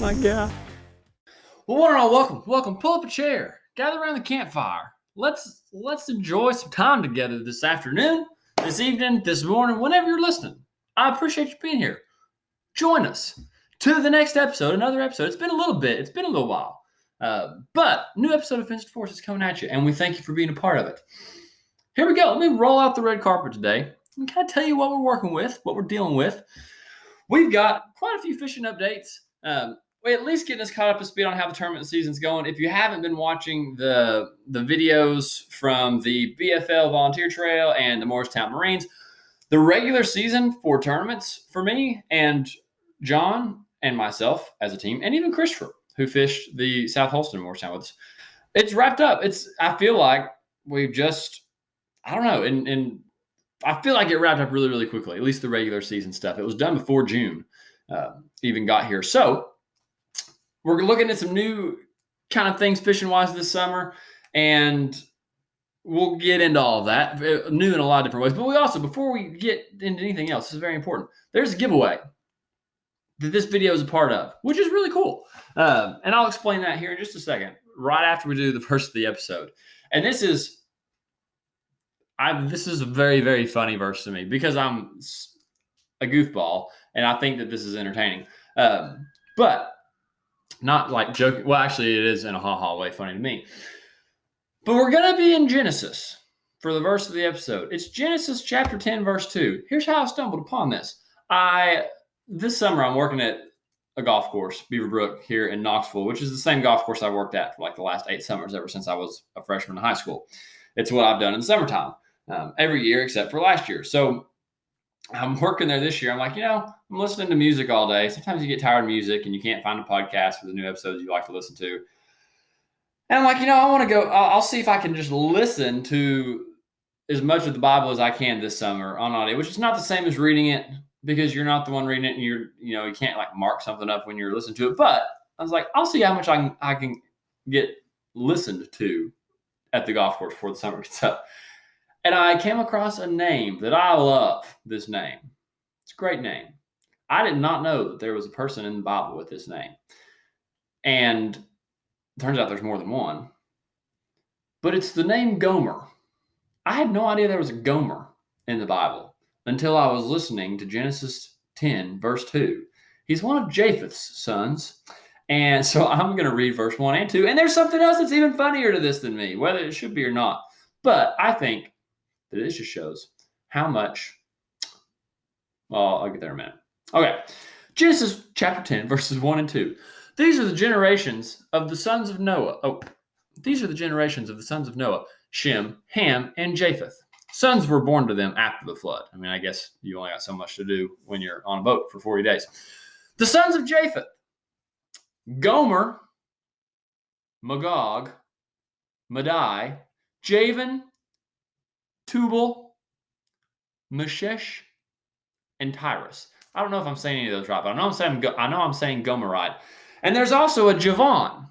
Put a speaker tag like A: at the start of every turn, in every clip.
A: my God.
B: Well, one and all, welcome. Pull up a chair, gather around the campfire. Let's enjoy some time together this afternoon, this evening, this morning, whenever you're listening. I appreciate you being here. Join us to the next episode, another episode. It's been a little while, but new episode of Fenced Force is coming at you, and we thank you for being a part of it. Here we go. Let me roll out the red carpet today and kind of tell you what we're working with, what we're dealing with. We've got quite a few fishing updates. We at least getting us caught up to speed on how the tournament season's going. If you haven't been watching the videos from the BFL Volunteer Trail and the Morristown Marines, the regular season for tournaments for me and John and myself as a team, and even Christopher, who fished the South Holston Morristown with us, it's wrapped up. I feel like we've just, I don't know, and I feel like it wrapped up really, really quickly, at least the regular season stuff. It was done before June even got here. So we're looking at some new kind of things fishing-wise this summer, and we'll get into all of that, new in a lot of different ways. But we also, before we get into anything else, this is very important. There's a giveaway that this video is a part of, which is really cool. And I'll explain that here in just a second, right after we do the first of the episode. And this is a very, very funny verse to me because I'm a goofball, and I think that this is entertaining. But not like joking. Well, actually, it is in a ha-ha way funny to me. But we're going to be in Genesis for the verse of the episode. It's Genesis chapter 10, verse 2. Here's how I stumbled upon this. This summer, I'm working at a golf course, Beaver Brook, here in Knoxville, which is the same golf course I worked at for like the last 8 summers ever since I was a freshman in high school. It's what I've done in the summertime every year except for last year. So I'm working there this year. I'm like, I'm listening to music all day. Sometimes you get tired of music and you can't find a podcast for the new episodes you like to listen to. And I'm like, I want to go. I'll see if I can just listen to as much of the Bible as I can this summer on audio, which is not the same as reading it because you're not the one reading it, and you can't like mark something up when you're listening to it. But I was like, I'll see how much I can get listened to at the golf course before the summer gets up. And I came across a name that I love. This name, it's a great name. I did not know that there was a person in the Bible with this name, and turns out there's more than one, but it's the name Gomer. I had no idea there was a Gomer in the Bible until I was listening to Genesis 10, verse 2. He's one of Japheth's sons. And so I'm going to read verse 1 and 2. And there's something else that's even funnier to this than me, whether it should be or not. But I think that this just shows how much, well, I'll get there in a minute. Okay. Genesis chapter 10, verses 1 and 2. These are the generations of the sons of Noah. These are the generations of the sons of Noah, Shem, Ham, and Japheth. Sons were born to them after the flood. I mean, I guess you only got so much to do when you're on a boat for 40 days. The sons of Japheth, Gomer, Magog, Madai, Javan, Tubal, Meshesh, and Tyrus. I don't know if I'm saying any of those right, but I know I'm saying Gomer right. And there's also a Javan,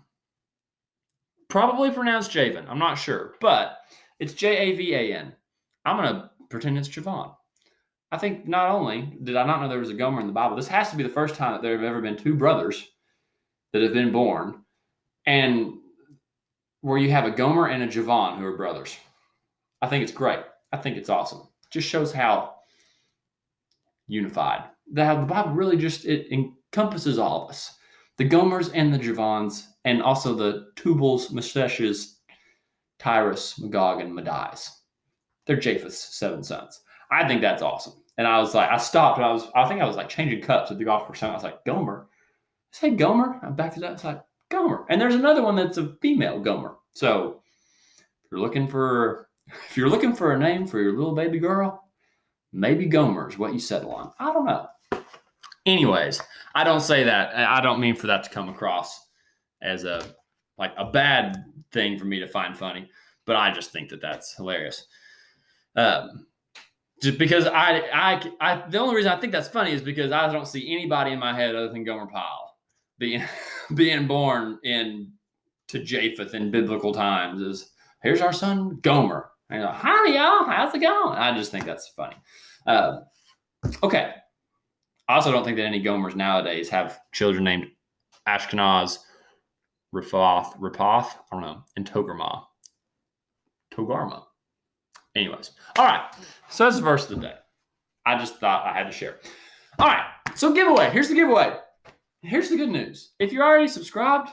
B: probably pronounced Javan. I'm not sure, but it's Javan. I'm going to pretend it's Javan. I think not only did I not know there was a Gomer in the Bible, this has to be the first time that there have ever been 2 brothers that have been born, and where you have a Gomer and a Javan who are brothers. I think it's great. I think it's awesome. Just shows how unified. The Bible really it encompasses all of us. The Gomers and the Javans, and also the Tubals, Mesheshes, Tyrus, Magog, and Madais. They're Japheth's 7 sons. I think that's awesome. And I was like, I stopped, and I think I was like changing cups at the golf course. I was like, Gomer? I said Gomer? I backed it up. It's like, Gomer. And there's another one that's a female Gomer. So if you're looking for a name for your little baby girl, maybe Gomer is what you settle on. I don't know. Anyways, I don't say that. I don't mean for that to come across as a bad thing for me to find funny, but I just think that that's hilarious. Just because the only reason I think that's funny is because I don't see anybody in my head other than Gomer Pyle being born to Japheth in biblical times. Is here's our son Gomer. And hi y'all, how's it going? I just think that's funny. Okay. I also don't think that any Gomers nowadays have children named Ashkenaz, Rapath, I don't know, and Togarmah. Anyways, all right. So that's the verse of the day. I just thought I had to share. All right. So giveaway. Here's the giveaway. Here's the good news. If you're already subscribed,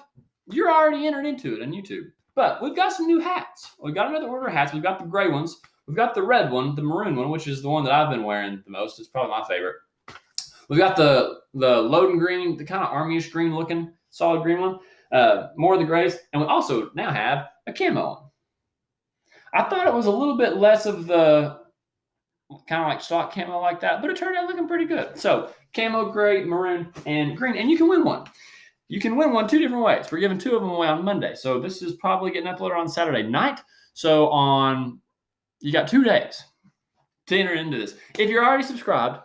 B: you're already entered into it on YouTube. But we've got some new hats. We've got another order of hats. We've got the gray ones. We've got the red one, the maroon one, which is the one that I've been wearing the most. It's probably my favorite. We've got the Loden green, the kind of army-ish green looking, solid green one. More of the grays. And we also now have a camo one. I thought it was a little bit less of the kind of like stock camo like that, but it turned out looking pretty good. So camo, gray, maroon, and green. And you can win one. You can win one 2 different ways. We're giving 2 of them away on Monday. So this is probably getting uploaded on Saturday night. So you got 2 days to enter into this. If you're already subscribed,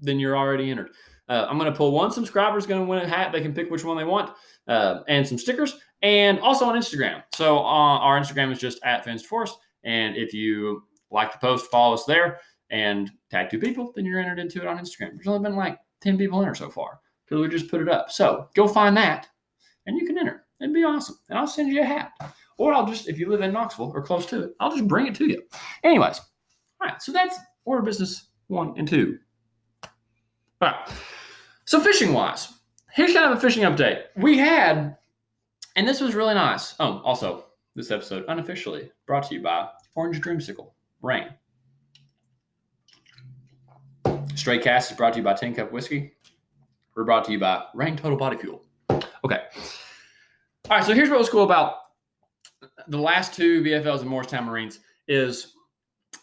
B: then you're already entered. I'm going to pull one subscriber is going to win a hat. They can pick which one they want, and some stickers, and also on Instagram. So our Instagram is just @FansForce. And if you like the post, follow us there and tag 2 people, then you're entered into it on Instagram. There's only been like 10 people entered so far because we just put it up. So go find that and you can enter. It'd be awesome. And I'll send you a hat. Or I'll just, if you live in Knoxville or close to it, I'll just bring it to you. Anyways, all right. So that's order business 1 and 2. All right. So fishing wise, here's kind of a fishing update. We had, and this was really nice. Oh, also, this episode unofficially brought to you by Orange Dreamsicle Rain. Stray Cast is brought to you by 10 Cup Whiskey. We're brought to you by Rain Total Body Fuel. Okay. All right, so here's what was cool about the last 2 BFLs in Morristown Marines is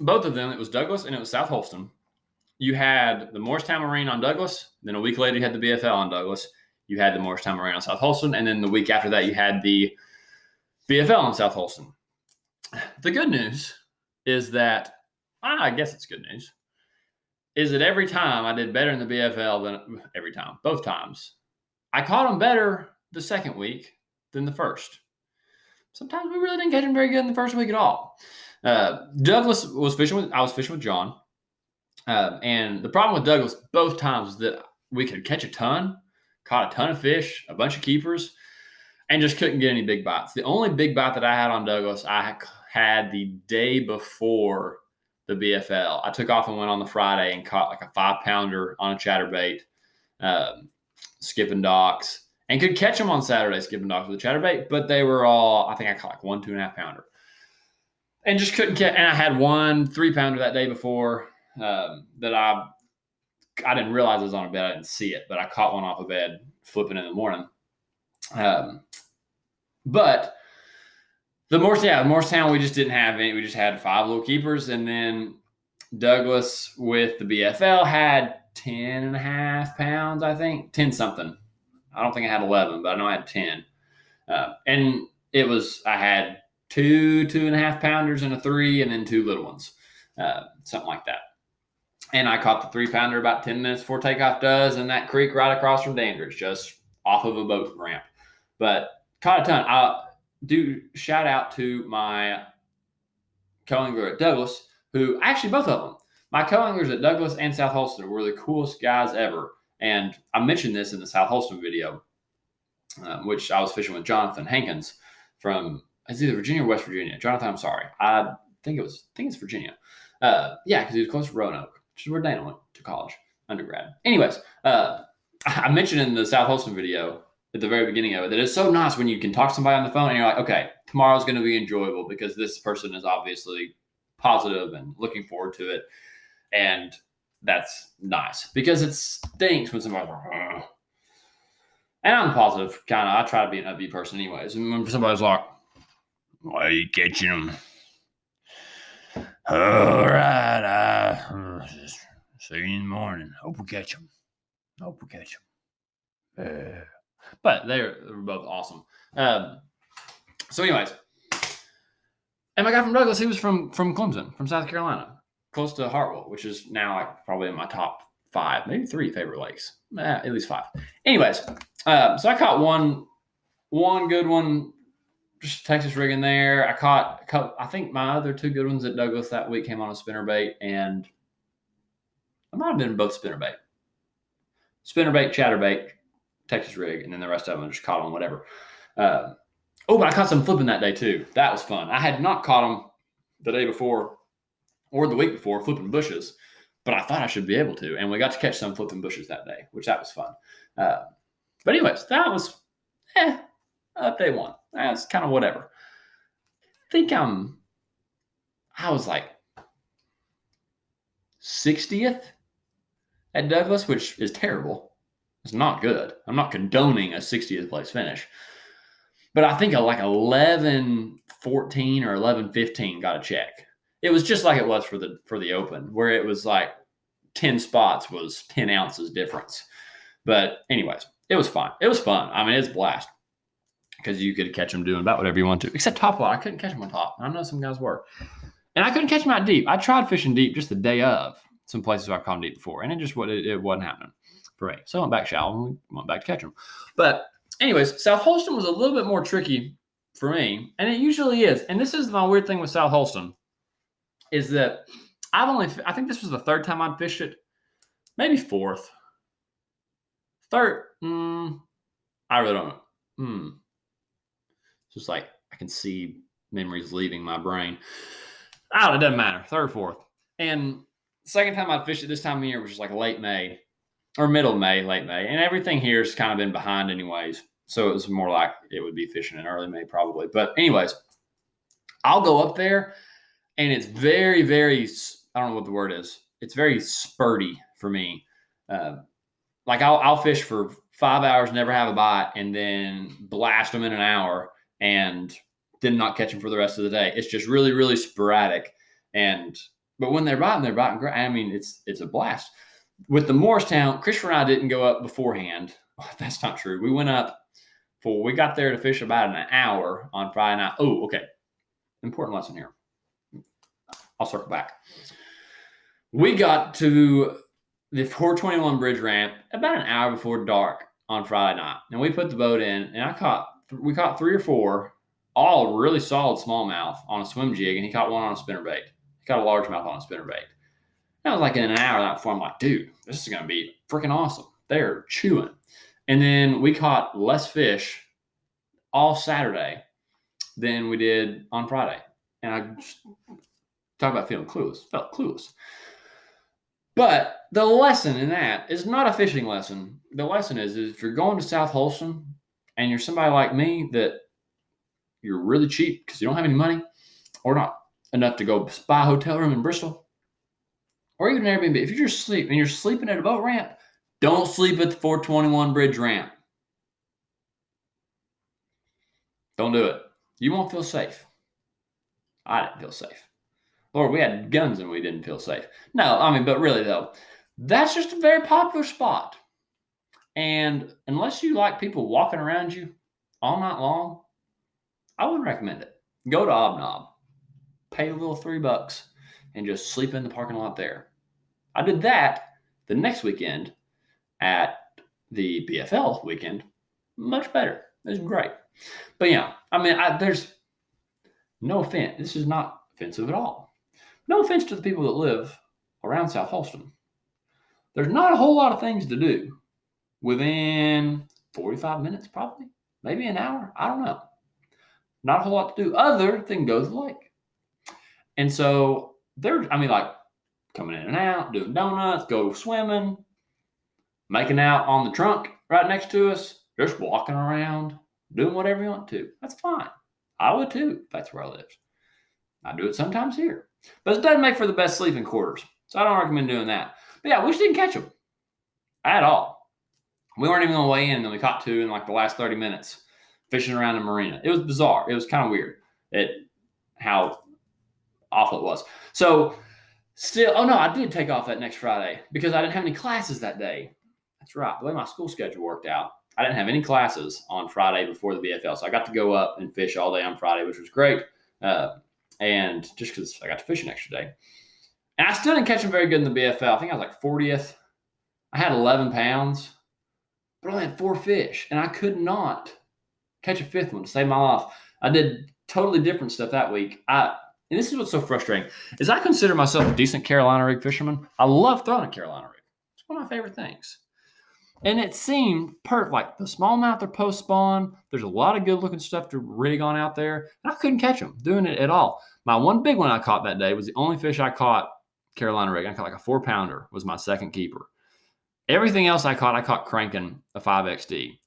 B: both of them, it was Douglas and it was South Holston. You had the Morristown Marine on Douglas. Then a week later, you had the BFL on Douglas. You had the Morristown Marine on South Holston. And then the week after that, you had the BFL on South Holston. The good news is that, I guess it's good news, is that every time I did better in the BFL than every time, both times. I caught them better the second week than the first. Sometimes we really didn't catch them very good in the first week at all. Douglas was fishing with, I was fishing with John. And the problem with Douglas both times is that we could catch a ton, caught a ton of fish, a bunch of keepers, and just couldn't get any big bites. The only big bite that I had on Douglas, I had the day before the BFL. I took off and went on the Friday and caught like a 5-pounder on a chatterbait, skipping docks, and could catch them on Saturday skipping docks with a chatterbait, but they were all, I think I caught like 1 2.5-pounder. And just couldn't catch, and I had 1 3-pounder that day before that I didn't realize it was on a bed. I didn't see it, but I caught one off a bed flipping in the morning. But the Morristown, we just didn't have any. We just had 5 little keepers. And then Douglas with the BFL had 10.5 pounds, I think. 10 something. I don't think I had 11, but I know I had 10. And it was, I had 2 2.5-pounders and a 3, and then 2 little ones. Something like that. And I caught the 3-pounder about 10 minutes before takeoff does in that creek right across from Dandridge, just off of a boat ramp. But caught a ton. I do shout out to my co-angler at Douglas, who actually both of them, my co-anglers at Douglas and South Holston were the coolest guys ever. And I mentioned this in the South Holston video, which I was fishing with Jonathan Hankins from, it's either Virginia or West Virginia. Jonathan, I'm sorry. I think it's Virginia. Yeah, because he was close to Roanoke, which is where Dana went to college, undergrad. Anyways, I mentioned in the South Holston video at the very beginning of it that it's so nice when you can talk to somebody on the phone and you're like, okay, tomorrow's going to be enjoyable because this person is obviously positive and looking forward to it. And that's nice because it stinks when somebody's like, ugh. And I'm positive, kind of. I try to be an upbeat person anyways. And when somebody's like, why are you catching them? All right, see you in the morning. Hope we catch them. But they were both awesome. So anyways, and my guy from Douglas, he was from Clemson, from South Carolina, close to Hartwell, which is now like probably in my top 5, maybe 3 favorite lakes, at least 5. Anyways, so I caught one good one, just Texas rigging there. I caught a couple, I think my other 2 good ones at Douglas that week came on a spinnerbait, and I might have been both spinnerbait, chatterbait, Texas rig, and then the rest of them I just caught on whatever. But I caught some flipping that day too. That was fun. I had not caught them the day before or the week before flipping bushes, but I thought I should be able to. And we got to catch some flipping bushes that day, which that was fun. But anyways, that was day one. That's kind of whatever. I think I was like 60th at Douglas, which is terrible. It's not good. I'm not condoning a 60th place finish. But I think like 11-14 or 11-15 got a check. It was just like it was for the Open, where it was like 10 spots was 10 ounces difference. But anyways, it was fun. It was fun. I mean, it's a blast because you could catch them doing about whatever you want to, except top water. I couldn't catch them on top. I know some guys were. And I couldn't catch them out deep. I tried fishing deep just the day of some places where I caught them deep before, and it wasn't happening for me. So I went back shallow and went back to catch them. But anyways, South Holston was a little bit more tricky for me, and it usually is. And this is my weird thing with South Holston, is that I think this was the third time I'd fished it, maybe fourth. Third, I really don't know. It's just like I can see memories leaving my brain. It doesn't matter. Third or fourth. And second time I'd fished it this time of year was just like late May or middle May, late May. And everything here has kind of been behind anyways. So it was more like it would be fishing in early May probably. But anyways, I'll go up there and it's very, very, I don't know what the word is. It's very spurty for me. Like I'll fish for 5 hours, never have a bite, and then blast them in an hour and then not catch them for the rest of the day. It's just really, really sporadic. But when they're biting great. I mean, it's a blast. With the Morristown, Christopher and I didn't go up beforehand. That's not true. We went up we got there to fish about an hour on Friday night. Oh, okay. Important lesson here. I'll circle back. We got to the 421 bridge ramp about an hour before dark on Friday night. And we put the boat in, and we caught 3 or 4, all really solid smallmouth on a swim jig, and he caught one on a spinnerbait. He caught a largemouth on a spinnerbait. That was like in an hour that before. I'm like, dude, this is going to be freaking awesome. They're chewing. And then we caught less fish all Saturday than we did on Friday. And I just talk about feeling clueless. Felt clueless. But the lesson in that is not a fishing lesson. The lesson is if you're going to South Holston and you're somebody like me that you're really cheap because you don't have any money or not enough to go buy a hotel room in Bristol or even Airbnb, if you're just sleeping and you're sleeping at a boat ramp, don't sleep at the 421 bridge ramp. Don't do it. You won't feel safe. I didn't feel safe. Lord, we had guns and we didn't feel safe. No, I mean, but really though, that's just a very popular spot. And unless you like people walking around you all night long, I wouldn't recommend it. Go to Obnob, pay a little $3 and just sleep in the parking lot there. I did that the next weekend at the BFL weekend. Much better. It was great. But yeah, I mean, there's no offense. This is not offensive at all. No offense to the people that live around South Holston. There's not a whole lot of things to do within 45 minutes, probably, maybe an hour. I don't know. Not a whole lot to do other than go to the lake. And so like coming in and out, doing donuts, go swimming, making out on the trunk right next to us, just walking around, doing whatever you want to. That's fine. I would too, if that's where I live. I do it sometimes here. But it doesn't make for the best sleeping quarters. So I don't recommend doing that. But yeah, we just didn't catch them at all. We weren't even going to weigh in, and then we caught 2 in like the last 30 minutes fishing around the marina. It was bizarre. It was kind of weird how awful it was. So still, I did take off that next Friday because I didn't have any classes that day. That's right. The way my school schedule worked out, I didn't have any classes on Friday before the BFL. So I got to go up and fish all day on Friday, which was great. And just because I got to fish an extra day. And I still didn't catch them very good in the BFL. I think I was like 40th. I had 11 pounds, but I only had 4 fish. And I could not catch a 5th one to save my life. I did totally different stuff that week. And this is what's so frustrating, is I consider myself a decent Carolina rig fisherman. I love throwing a Carolina rig. It's one of my favorite things. And it seemed perfect. Like the smallmouth are post spawn. There's a lot of good looking stuff to rig on out there. And I couldn't catch them doing it at all. My one big one I caught that day was the only fish I caught Carolina rig. I caught like a 4-pounder, was my second keeper. Everything else I caught cranking a 5XD.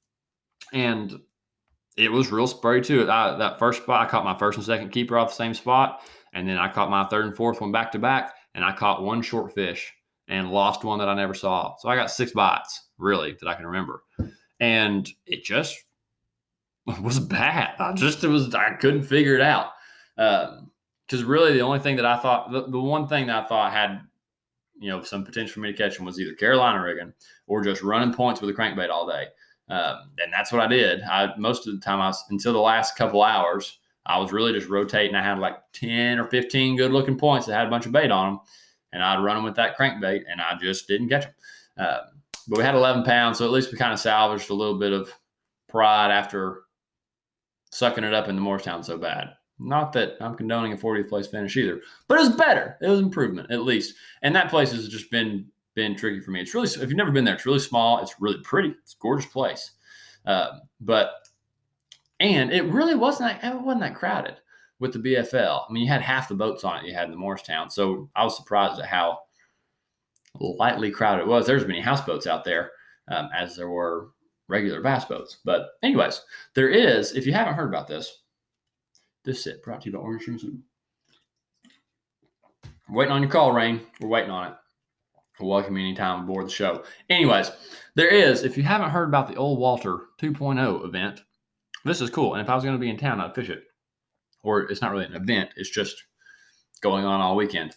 B: And it was real spurry too. That first spot, I caught my first and second keeper off the same spot. And then I caught my third and fourth one back to back. And I caught one short fish and lost one that I never saw. So I got 6 bites, really, that I can remember. And it just was bad. I couldn't figure it out. Because really the only thing that I thought, the one thing that I thought had, some potential for me to catch them was either Carolina rigging or just running points with a crankbait all day. And that's what I did. Most of the time, until the last couple hours, I was really just rotating. I had like 10 or 15 good looking points that had a bunch of bait on them. And I'd run them with that crankbait, and I just didn't catch them. But we had 11 pounds, so at least we kind of salvaged a little bit of pride after sucking it up in the Morristown so bad. Not that I'm condoning a 40th place finish either, but it was better. It was improvement, at least. And that place has just been tricky for me. It's really, if you've never been there, it's really small. It's really pretty. It's a gorgeous place. And it really wasn't that crowded with the BFL. I mean, you had half the boats on it you had in the Morristown. So I was surprised at how lightly crowded it was. There's as many houseboats out there as there were regular bass boats. But anyways, there is, if you haven't heard about this sip brought to you by Orange Juice. Waiting on your call, Rain. We're waiting on it. We'll welcome you anytime aboard the show. Anyways, there is, if you haven't heard about the Old Walter 2.0 event, this is cool. And if I was going to be in town, I'd fish it. Or it's not really an event. It's just going on all weekend.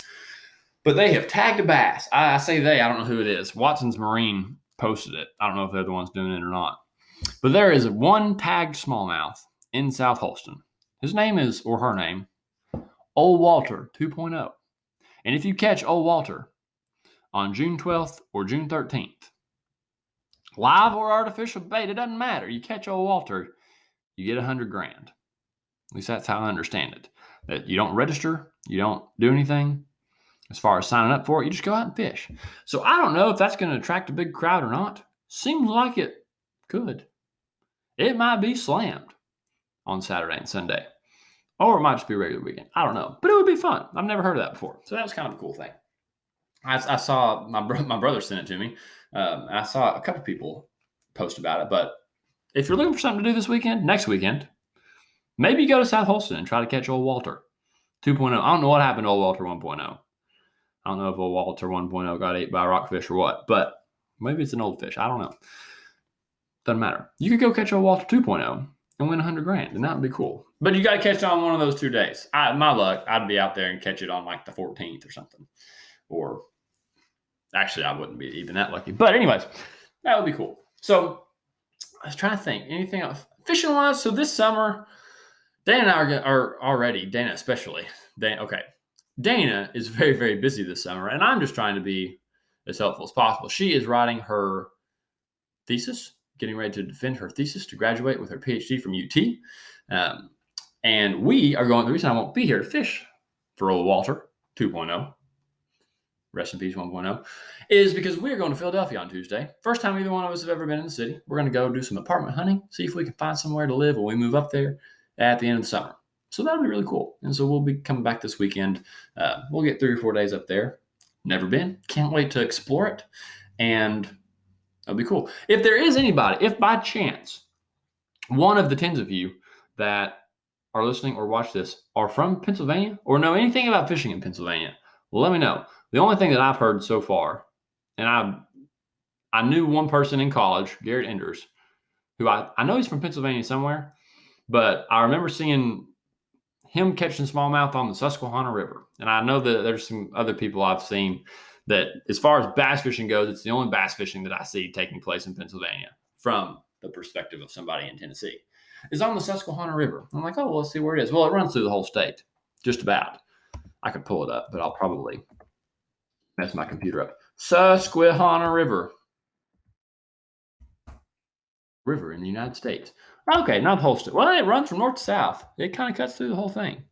B: But they have tagged a bass. I say they. I don't know who it is. Watson's Marine posted it. I don't know if they're the ones doing it or not. But there is one tagged smallmouth in South Holston. His name is, or her name, Old Walter 2.0. And if you catch Old Walter on June 12th or June 13th, live or artificial bait, it doesn't matter. You catch Old Walter, you get $100,000. At least that's how I understand it. That you don't register, you don't do anything as far as signing up for it. You just go out and fish. So I don't know if that's going to attract a big crowd or not. Seems like it could. It might be slammed on Saturday and Sunday. Or it might just be a regular weekend. I don't know. But it would be fun. I've never heard of that before. So that was kind of a cool thing. I saw my brother sent it to me. I saw a couple people post about it. But if you're looking for something to do this weekend, next weekend, maybe you go to South Holston and try to catch Old Walter 2.0. I don't know what happened to Old Walter 1.0. I don't know if Old Walter 1.0 got ate by a rockfish or what, but maybe it's an old fish. I don't know. Doesn't matter. You could go catch Old Walter 2.0 and win $100,000, and that would be cool. But you got to catch it on one of those 2 days. My luck, I'd be out there and catch it on like the 14th or something. Or actually, I wouldn't be even that lucky. But anyways, that would be cool. So I was trying to think. Anything else? Fishing wise, so this summer, Dana and I are already, Dana especially. Dana is very, very busy this summer, and I'm just trying to be as helpful as possible. She is writing her thesis, getting ready to defend her thesis to graduate with her PhD from UT. And we are going, the reason I won't be here to fish for Old Walter 2.0, rest in peace 1.0, is because we're going to Philadelphia on Tuesday. First time either one of us have ever been in the city. We're going to go do some apartment hunting, see if we can find somewhere to live when we move up there at the end of the summer. So that'll be really cool. And so we'll be coming back this weekend. We'll get 3 or 4 days up there. Never been. Can't wait to explore it. And that'll be cool. If there is anybody, if by chance one of the tens of you that are listening or watch this are from Pennsylvania or know anything about fishing in Pennsylvania, let me know. The only thing that I've heard so far, and I knew one person in college, Garrett Enders, who I know he's from Pennsylvania somewhere, but I remember seeing him catching smallmouth on the Susquehanna River. And I know that there's some other people I've seen that, as far as bass fishing goes, it's the only bass fishing that I see taking place in Pennsylvania from the perspective of somebody in Tennessee, is on the Susquehanna River. I'm like, oh, well, let's see where it is. Well, it runs through the whole state, just about. I could pull it up, but I'll probably mess my computer up. Susquehanna River in the United States. Okay, not the whole state. Well, it runs from north to south. It kind of cuts through the whole thing.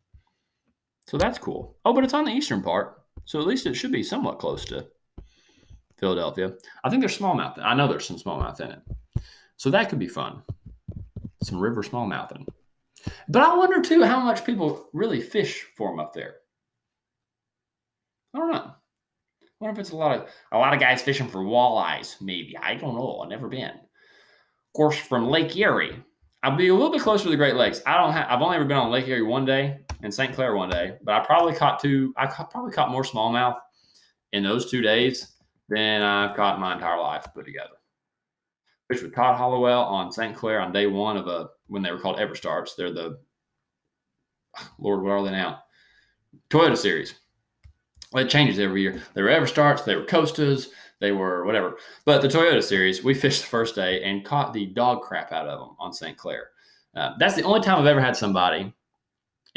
B: So that's cool. Oh, but it's on the eastern part. So at least it should be somewhat close to Philadelphia. I think there's smallmouth. I know there's some smallmouth in it. So that could be fun. Some river smallmouthing. But I wonder, too, how much people really fish for them up there. I don't know. I wonder if it's a lot of guys fishing for walleyes, maybe. I don't know. I've never been. Of course, from Lake Erie. I'll be a little bit closer to the Great Lakes. I've only ever been on Lake Erie one day and St. Clair one day, but I probably caught more smallmouth in those 2 days than I've caught in my entire life put together. Fished with Todd Hollowell on St. Clair on day one of when they were called Everstarts. They're the, Lord, what are they now? Toyota Series. Well, it changes every year. They were Everstarts, they were Costas, they were whatever. But the Toyota Series, we fished the first day and caught the dog crap out of them on St. Clair. That's the only time I've ever had somebody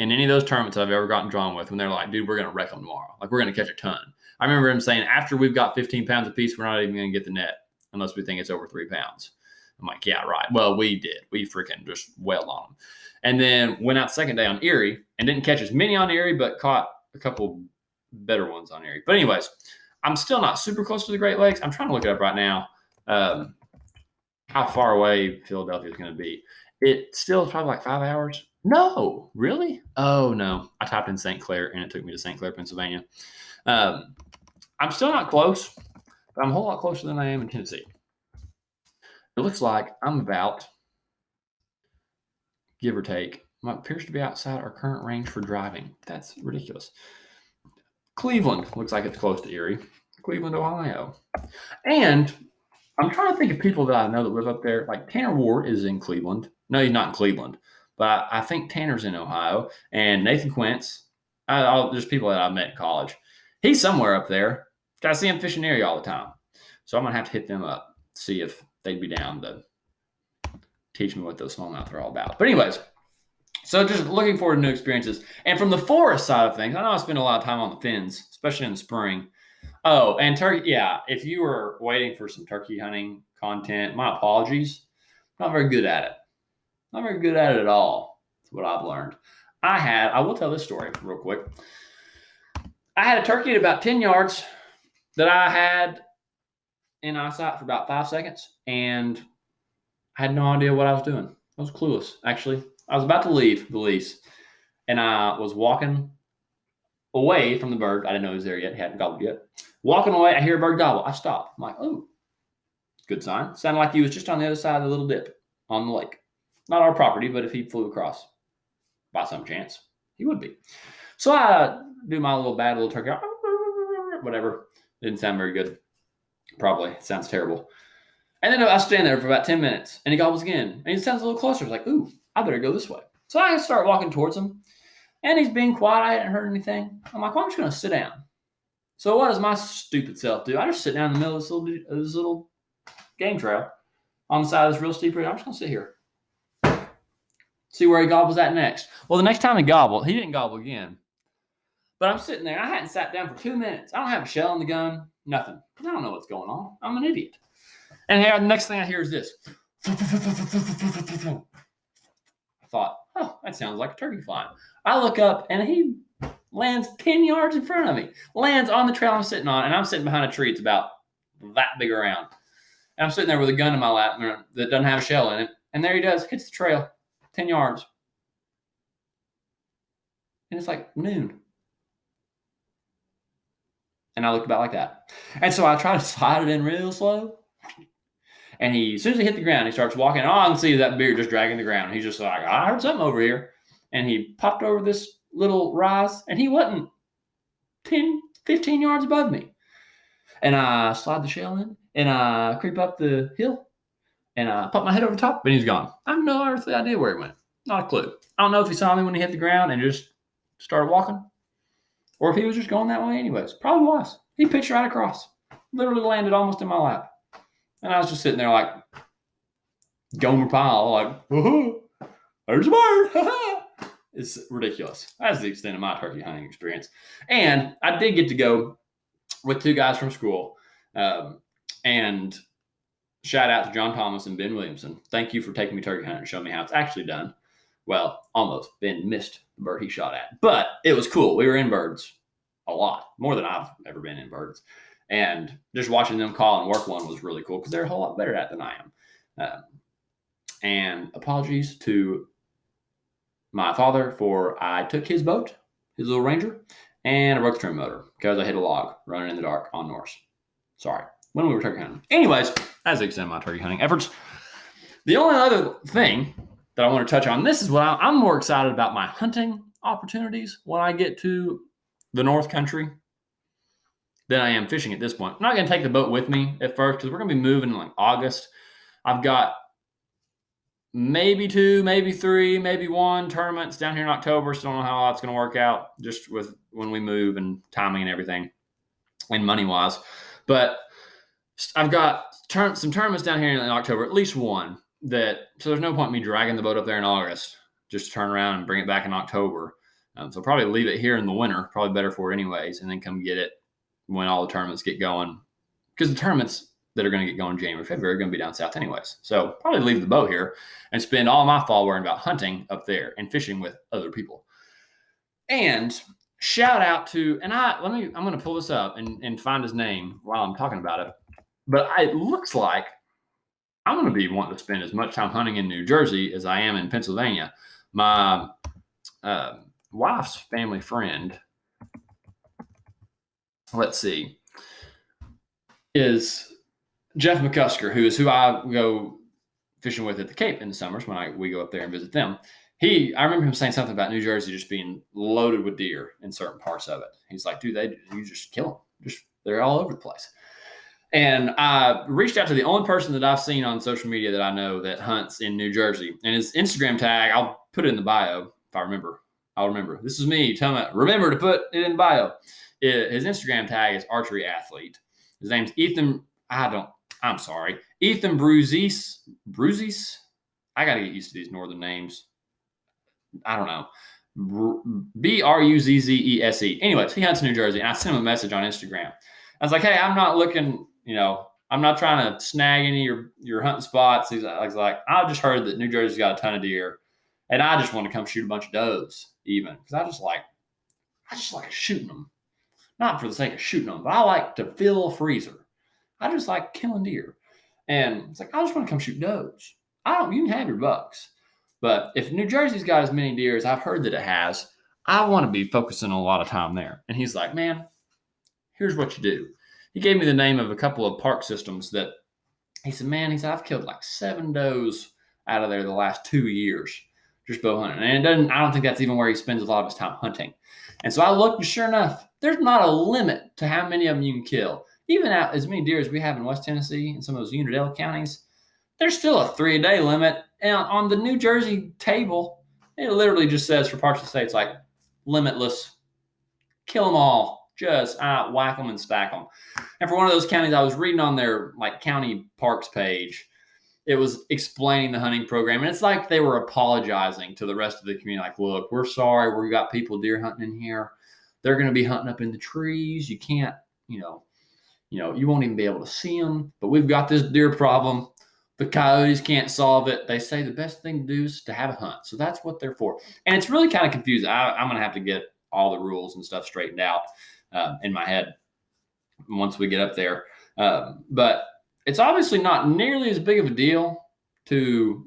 B: in any of those tournaments I've ever gotten drawn with when they're like, dude, we're going to wreck them tomorrow. Like, we're going to catch a ton. I remember him saying, after we've got 15 pounds apiece, we're not even going to get the net unless we think it's over 3 pounds. I'm like, yeah, right. Well, we did. We freaking just wailed on them. And then went out the second day on Erie and didn't catch as many on Erie, but caught a couple better ones on Erie. But anyways, I'm still not super close to the Great Lakes. I'm trying to look it up right now, how far away Philadelphia is going to be. It still is probably like 5 hours. No, really? Oh, no. I typed in St. Clair, and it took me to St. Clair, Pennsylvania. I'm still not close, but I'm a whole lot closer than I am in Tennessee. It looks like I'm about, give or take, appears to be outside our current range for driving. That's ridiculous. Cleveland looks like it's close to Erie. Cleveland, Ohio. And I'm trying to think of people that I know that live up there. Like Tanner Ward is in Cleveland. No, he's not in Cleveland. But I think Tanner's in Ohio. And Nathan Quince, there's people that I've met in college. He's somewhere up there. I see him fishing Erie all the time. So I'm going to have to hit them up, see if they'd be down to teach me what those smallmouth are all about. But anyways, so just looking forward to new experiences. And from the forest side of things, I know I spend a lot of time on the fins, especially in the spring. Oh, and turkey, yeah, if you were waiting for some turkey hunting content, my apologies. Not very good at it. Not very good at it at all. That's what I've learned. I will tell this story real quick. I had a turkey at about 10 yards that I had in eyesight for about 5 seconds, and I had no idea what I was doing. I was clueless, actually. I was about to leave the lease, and I was walking away from the bird. I didn't know he was there yet. He hadn't gobbled yet. Walking away, I hear a bird gobble. I stop. I'm like, oh, good sign. Sounded like he was just on the other side of the little dip on the lake. Not our property, but if he flew across by some chance, he would be. So I do my little bad little turkey, whatever. Didn't sound very good. Probably. It sounds terrible. And then I stand there for about 10 minutes, and he gobbles again. And he sounds a little closer. It's like, ooh, I better go this way. So I start walking towards him, and he's being quiet. I hadn't heard anything. I'm like, well, I'm just going to sit down. So what does my stupid self do? I just sit down in the middle of this little game trail on the side of this real steep ridge. I'm just going to sit here. See where he gobbles at next. Well, the next time he gobbled, he didn't gobble again. But I'm sitting there. I hadn't sat down for 2 minutes. I don't have a shell in the gun. Nothing. I don't know what's going on. I'm an idiot. And here, the next thing I hear is this. I thought, oh, that sounds like a turkey flying. I look up, and he lands 10 yards in front of me. Lands on the trail I'm sitting on, and I'm sitting behind a tree. It's about that big around. And I'm sitting there with a gun in my lap that doesn't have a shell in it. And there he does. Hits the trail. 10 yards. And it's like noon. And I looked about like that. And so I try to slide it in real slow. And as soon as he hit the ground, he starts walking. All I can see is that beard just dragging the ground. And he's just like, I heard something over here. And he popped over this little rise. And he wasn't 10, 15 yards above me. And I slide the shell in. And I creep up the hill. And I pop my head over the top. And he's gone. I have no earthly idea where he went. Not a clue. I don't know if he saw me when he hit the ground and just started walking. Or if he was just going that way anyways. Probably was. He pitched right across. Literally landed almost in my lap. And I was just sitting there like Gomer Pyle, like, woohoo, there's a bird. It's ridiculous. That's the extent of my turkey hunting experience. And I did get to go with 2 guys from school. And shout out to John Thomas and Ben Williamson. Thank you for taking me turkey hunting and showing me how it's actually done. Well, almost. Ben missed the bird he shot at. But it was cool. We were in birds a lot. More than I've ever been in birds. And just watching them call and work one was really cool because they're a whole lot better at it than I am. And apologies to my father for I took his boat, his little Ranger, and I broke the trim motor because I hit a log running in the dark on Norse. Sorry. When we were turkey hunting. Anyways, as the extent of my turkey hunting efforts, the only other thing that I want to touch on, this is what I'm more excited about my hunting opportunities when I get to the North Country than I am fishing at this point. I'm not going to take the boat with me at first because we're going to be moving in like August. I've got maybe 2, maybe 3, maybe 1 tournaments down here in October. So I don't know how that's going to work out just with when we move and timing and everything and money-wise. But I've got some tournaments down here in October, at least one. So there's no point in me dragging the boat up there in August just to turn around and bring it back in October. So I'll probably leave it here in the winter, probably better for it anyways, and then come get it when all the tournaments get going. Because the tournaments that are going to get going in January, February are going to be down south anyways. So probably leave the boat here and spend all my fall worrying about hunting up there and fishing with other people. And shout out to, and I'm going to pull this up and find his name while I'm talking about it. But it looks like I'm going to be wanting to spend as much time hunting in New Jersey as I am in Pennsylvania. My wife's family friend, let's see, is Jeff McCusker, who I go fishing with at the Cape in the summers when we go up there and visit them. I remember him saying something about New Jersey just being loaded with deer in certain parts of it. He's like, dude, you just kill them. They're all over the place. And I reached out to the only person that I've seen on social media that I know that hunts in New Jersey. And his Instagram tag, I'll put it in the bio if I remember. I'll remember. This is me. Remember to put it in the bio. His Instagram tag is archery athlete. His name's Ethan. I'm sorry. Ethan Bruzis. I got to get used to these northern names. I don't know. Bruzzese. Anyways, he hunts in New Jersey. And I sent him a message on Instagram. I was like, hey, I'm not looking, I'm not trying to snag any of your hunting spots. He's like, I just heard that New Jersey's got a ton of deer. And I just want to come shoot a bunch of does even. Because I just like shooting them. Not for the sake of shooting them, but I like to fill a freezer. I just like killing deer. And it's like, I just want to come shoot does. You can have your bucks. But if New Jersey's got as many deer as I've heard that it has, I want to be focusing a lot of time there. And he's like, man, here's what you do. He gave me the name of a couple of park systems that he said, I've killed like 7 does out of there the last 2 years, just bow hunting. And I don't think that's even where he spends a lot of his time hunting. And so I looked, and sure enough, there's not a limit to how many of them you can kill. Even out as many deer as we have in West Tennessee and some of those Unadilla counties, there's still a 3-a-day limit. And on the New Jersey table, it literally just says for parts of the state, it's like limitless, kill them all, just whack them and stack them. And for one of those counties, I was reading on their like county parks page, it was explaining the hunting program. And it's like they were apologizing to the rest of the community. Like, look, we're sorry. We got people deer hunting in here. They're going to be hunting up in the trees. You can't, you won't even be able to see them. But we've got this deer problem. The coyotes can't solve it. They say the best thing to do is to have a hunt. So that's what they're for. And it's really kind of confusing. I'm going to have to get all the rules and stuff straightened out in my head once we get up there. But it's obviously not nearly as big of a deal to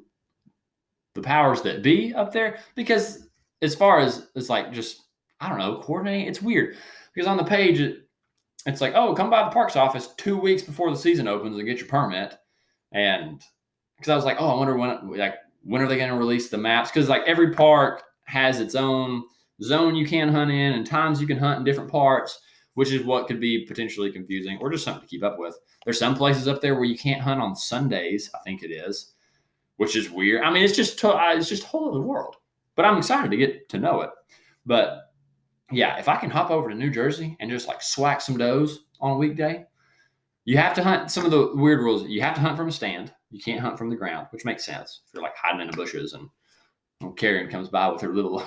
B: the powers that be up there, because as far as it's like just, I don't know, coordinating, it's weird. Because on the page, it's like, oh, come by the parks office 2 weeks before the season opens and get your permit. And because I was like, oh, I wonder when are they going to release the maps? Because like every park has its own zone you can hunt in and times you can hunt in different parts, which is what could be potentially confusing or just something to keep up with. There's some places up there where you can't hunt on Sundays, I think it is, which is weird. I mean, it's just a whole other world. But I'm excited to get to know it. But yeah, if I can hop over to New Jersey and just like swag some does on a weekday, you have to hunt. Some of the weird rules, you have to hunt from a stand. You can't hunt from the ground, which makes sense. If you're like hiding in the bushes and Karen comes by with her little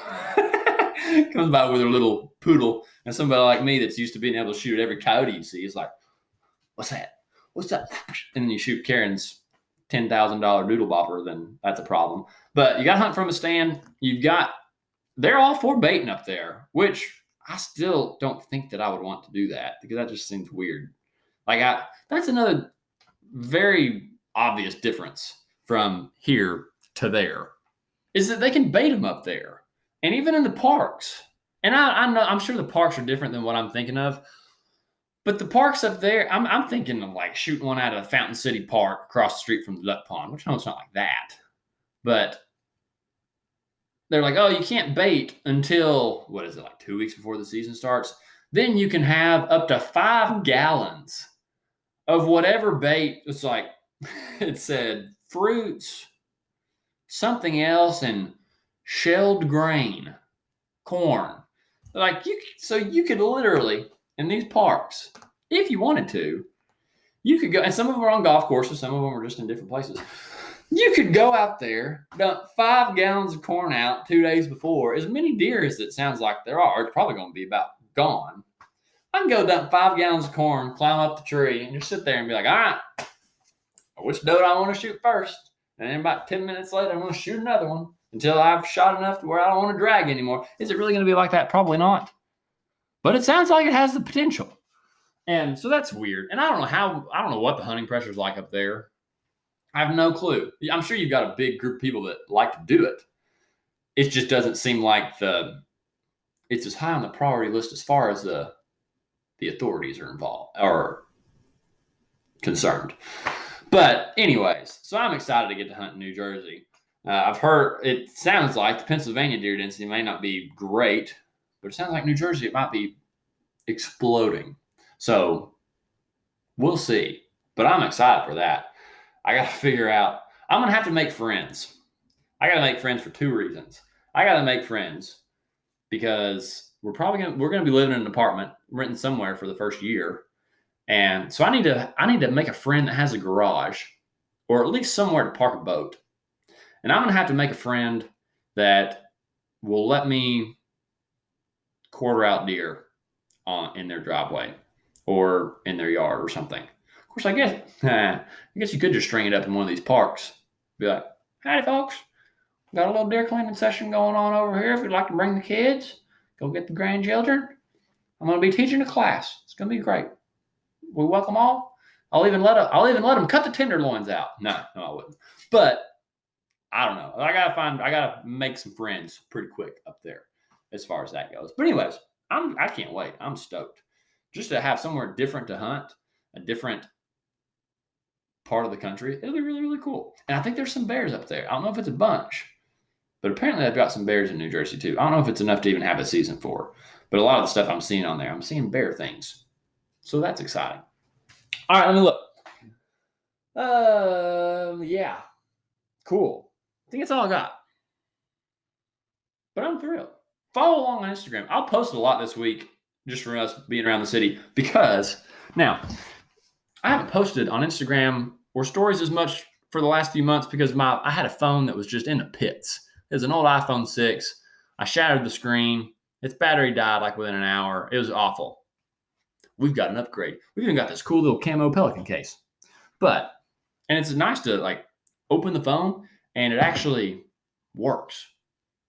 B: poodle, and somebody like me that's used to being able to shoot at every coyote you see is like, what's that? What's that? And then you shoot Karen's $10,000 doodle bopper, then that's a problem. But you got to hunt from a stand. They're all for baiting up there, which I still don't think that I would want to do that because that just seems weird. That's another very obvious difference from here to there, is that they can bait them up there. And even in the parks. And I know, I'm sure the parks are different than what I'm thinking of. But the parks up there, I'm thinking of like shooting one out of Fountain City Park across the street from the duck pond, which I know it's not like that. But they're like, oh, you can't bait until, what is it, like 2 weeks before the season starts? Then you can have up to 5 gallons of whatever bait. It's like, it said fruits, something else, and shelled grain, corn. Like, so you could literally, in these parks, if you wanted to, you could go, and some of them are on golf courses, some of them are just in different places. You could go out there, dump 5 gallons of corn out 2 days before. As many deer as it sounds like there are, it's probably going to be about gone. I can go dump 5 gallons of corn, climb up the tree, and just sit there and be like, all right, which doe do I want to shoot first? And then about 10 minutes later, I'm going to shoot another one until I've shot enough to where I don't want to drag anymore. Is it really going to be like that? Probably not. But it sounds like it has the potential. And so that's weird. And I don't know what the hunting pressure is like up there. I have no clue. I'm sure you've got a big group of people that like to do it. It just doesn't seem like it's as high on the priority list as far as the authorities are involved or concerned. But anyways, so I'm excited to get to hunt in New Jersey. I've heard it sounds like the Pennsylvania deer density may not be great, but it sounds like New Jersey, it might be exploding. So we'll see. But I'm excited for that. I got to figure out, I'm going to have to make friends. I got to make friends for 2 reasons. I got to make friends because we're going to be living in an apartment, renting somewhere for the first year. And so I need to make a friend that has a garage or at least somewhere to park a boat. And I'm going to have to make a friend that will let me quarter out deer in their driveway or in their yard or something. Of course, I guess you could just string it up in one of these parks. Be like, howdy, folks. Got a little deer cleaning session going on over here. If you'd like to bring the kids, go get the grandchildren. I'm going to be teaching a class. It's going to be great. We welcome all. I'll even let them cut the tenderloins out. No, I wouldn't. But I don't know. I gotta make some friends pretty quick up there as far as that goes. But anyways, I can't wait. I'm stoked just to have somewhere different to hunt, a different part of the country. It'll be really, really cool. And I think there's some bears up there. I don't know if it's a bunch, but apparently they've got some bears in New Jersey too. I don't know if it's enough to even have a season for, but a lot of the stuff I'm seeing on there, I'm seeing bear things. So that's exciting. All right, let me look. Yeah, cool. I think that's all I got. But I'm thrilled. Follow along on Instagram. I'll post a lot this week just for us being around the city because now I haven't posted on Instagram or stories as much for the last few months because I had a phone that was just in the pits. It was an old iPhone 6. I shattered the screen. Its battery died like within an hour. It was awful. We've got an upgrade. We've even got this cool little camo Pelican case. And it's nice to like open the phone and it actually works.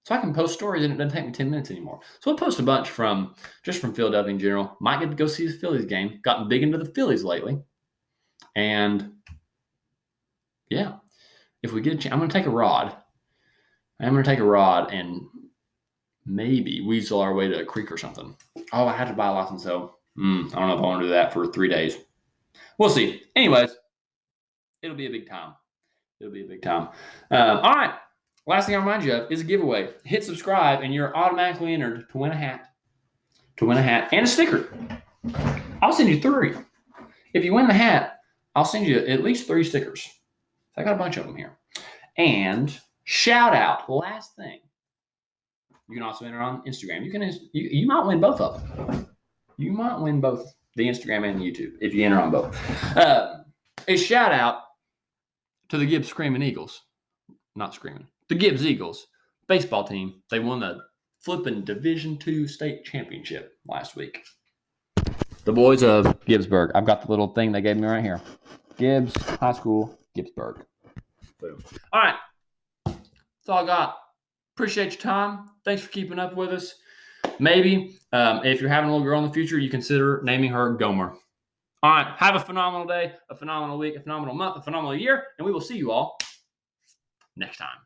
B: So I can post stories and it doesn't take me 10 minutes anymore. So I'll post a bunch from Philadelphia in general. Might get to go see the Phillies game. Gotten big into the Phillies lately. And yeah, if we get a chance, I'm going to take a rod. I'm going to take a rod and maybe weasel our way to a creek or something. Oh, I had to buy a license, so I don't know if I want to do that for 3 days. We'll see. Anyways, it'll be a big time. All right. Last thing I'll remind you of is a giveaway. Hit subscribe and you're automatically entered to win a hat. And a sticker. I'll send you 3. If you win the hat, I'll send you at least 3 stickers. I got a bunch of them here. And shout out, last thing. You can also enter on Instagram. You might win both of them. You might win both the Instagram and the YouTube if you enter on both. A shout out to the Gibbs Screaming Eagles. Not Screaming. The Gibbs Eagles baseball team. They won the flipping Division II state championship last week. The boys of Gibbsburg. I've got the little thing they gave me right here. Gibbs High School, Gibbsburg. Boom. All right. That's all I got. Appreciate your time. Thanks for keeping up with us. Maybe if you're having a little girl in the future, you consider naming her Gomer. All right. Have a phenomenal day, a phenomenal week, a phenomenal month, a phenomenal year, and we will see you all next time.